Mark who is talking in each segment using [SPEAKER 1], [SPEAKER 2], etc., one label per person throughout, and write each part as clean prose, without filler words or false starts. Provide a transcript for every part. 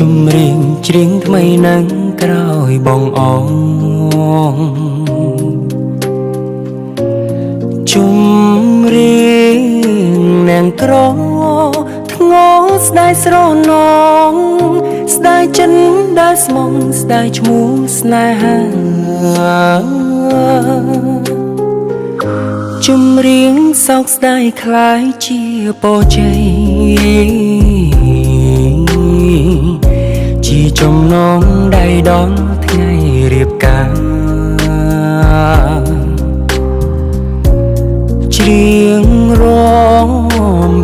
[SPEAKER 1] ជំរៀងច្រៀងថ្មីនឹងក្រោយបងអងជំរៀងនាងក្រធ្ងរស្ដាយស្រនងស្ដាយចិនដែលស្មងស្ដាយឈ្មោះស្នេហាជំរៀងសោកស្ដាយคล้ายជាពរជ័យជាចំណងដៃដនថ្ងៃរៀបការច្រៀងរង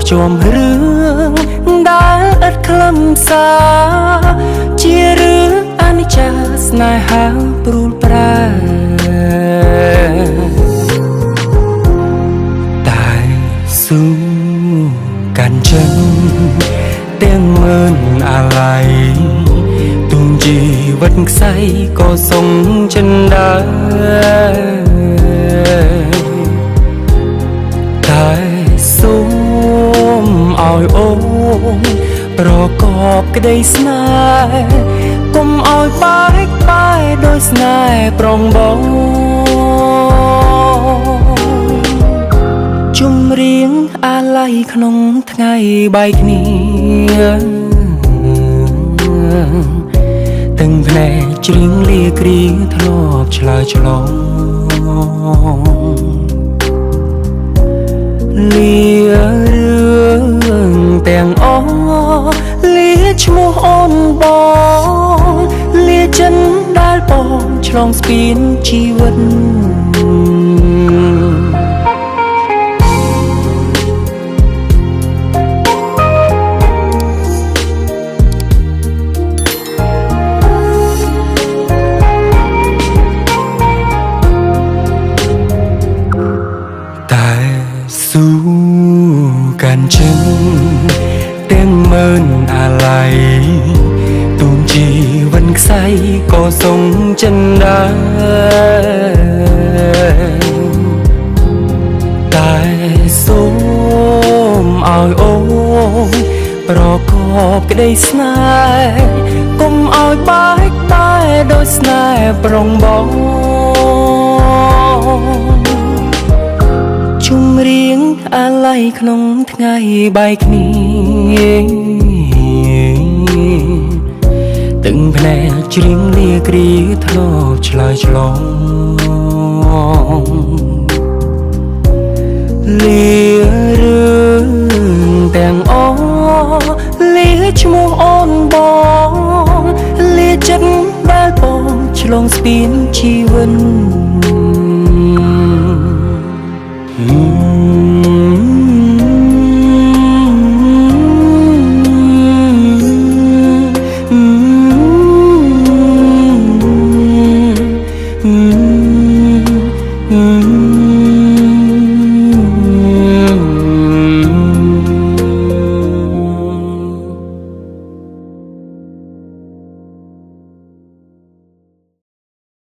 [SPEAKER 1] ភ្ជាប់រឿងដែលឥតខ្លឹមសារជារឿងអនិច្ចាស្នេហាព្រួលប្រែតែស៊ូកាន់ចិនទាំងមើលអាឡ័យទុំជីវិតខ្សែក៏សុងចិនដែរតែសូមឲ្យអូនប្រកបក្តីស្នេហ៍កុំឲ្យបែកបាយដោយស្នេហ៍ប្រងបងជំរៀងអាឡ័យក្នុងថ្ងៃបែកគ្នាទាំងភ្នែកច្រៀងលាគ្រាធ្លាប់ឆ្លើយឆ្លងលារឿងទាំងអស់លាឈ្មោះអូនបងលាចិនដែលបងឆ្លងស្ពានជីវិតស៊ូកាន់ចិនទាំងមើលអាឡ័យទុំជីវិតខ្សែក៏សុងចិនដែរតែសូមឲ្យអូនប្រកបក្តីស្នេហ៍កុំឲ្យបែកបាយដោយស្នេហ៍ប្រុងបងជំរៀងអាឡ័យក្នុងថ្ងៃបែកគ្នាទាំងភ្នែកច្រៀងលាគ្រាធ្លាប់ឆ្លើយឆ្លងលារឿងទាំងអស់លាឈ្មោះអូនបងលាចិត្តដែលបងឆ្លងស្ពានជីវិត